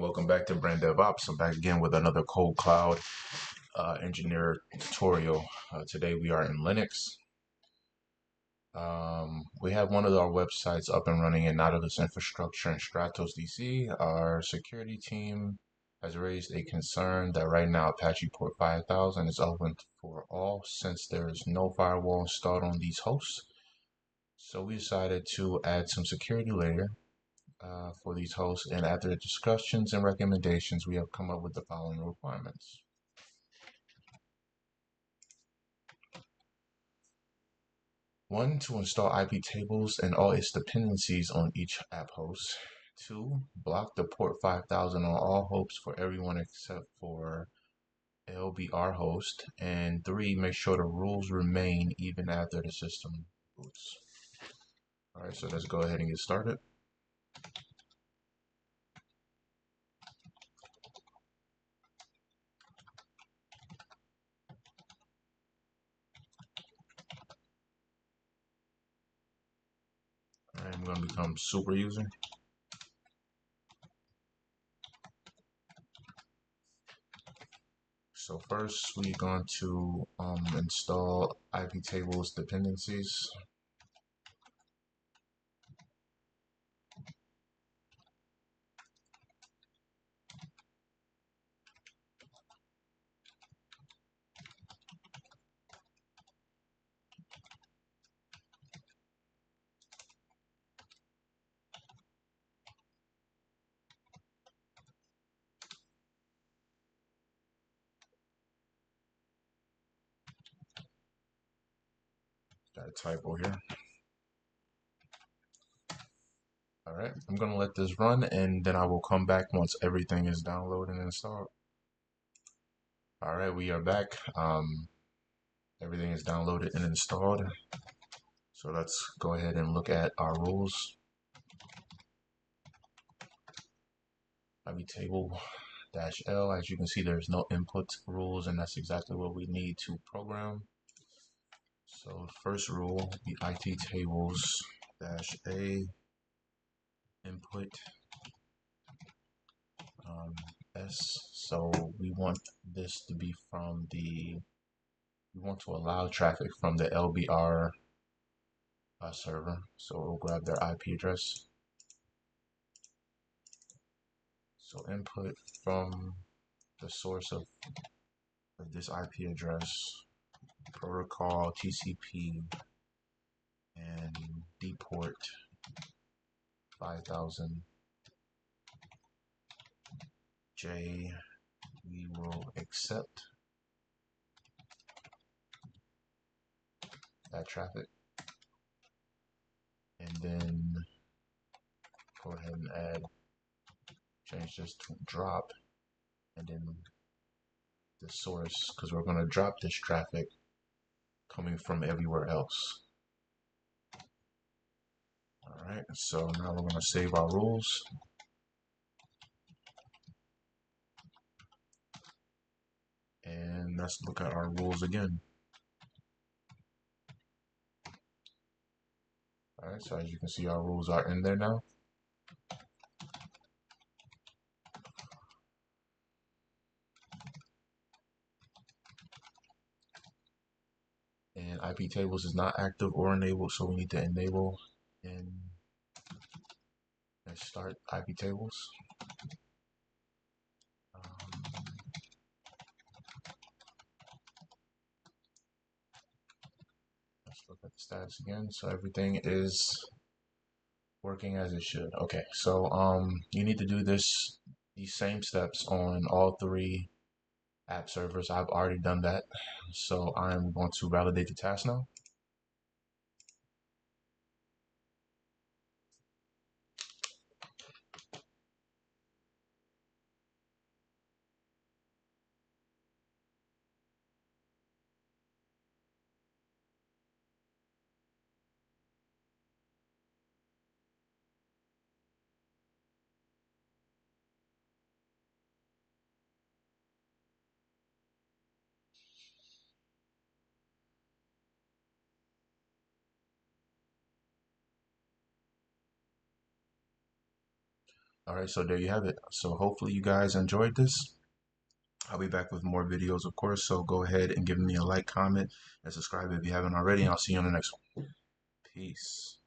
welcome back to Brand DevOps. I'm back again with another KodeKloud engineer tutorial. Today we are in Linux. We have one of our websites up and running in Nautilus Infrastructure and Stratos DC. Our security team has raised a concern that right now Apache port 5000 is open for all since there is no firewall installed on these hosts. So we decided to add some security layer for these hosts, and after the discussions and recommendations, we have come up with the following requirements. One, to install IPtables and all its dependencies on each app host. Two, block the port 5000 on all hosts for everyone except for LBR host. And three, make sure the rules remain even after the system boots. All right, so let's go ahead and get started. All right, I'm going to become super user. So first we're going to install IPtables dependencies. Got a typo here. All right, I'm gonna let this run and then I will come back once everything is downloaded and installed. All right, we are back. Everything is downloaded and installed. So let's go ahead and look at our rules. IPtable -L, as you can see, there's no input rules, and that's exactly what we need to program. So the first rule, the IPtables -A input S. So we want this to be from we want to allow traffic from the LBR server. So we'll grab their IP address. So input from the source of this IP address, protocol TCP, and dport 5000 J. We will accept that traffic, and then go ahead and change this to drop, and then the source, because we're going to drop this traffic coming from everywhere else. All right, so now we're going to save our rules. And let's look at our rules again. All right, so as you can see, our rules are in there now. And IPtables is not active or enabled, so we need to enable and start IPtables. Let's look at the status again. So everything is working as it should. Okay, so you need to do these same steps on all three app servers. I've already done that, so I'm going to validate the task now. All right, so there you have it. So hopefully you guys enjoyed this. I'll be back with more videos, of course. So go ahead and give me a like, comment, and subscribe if you haven't already. And I'll see you on the next one. Peace.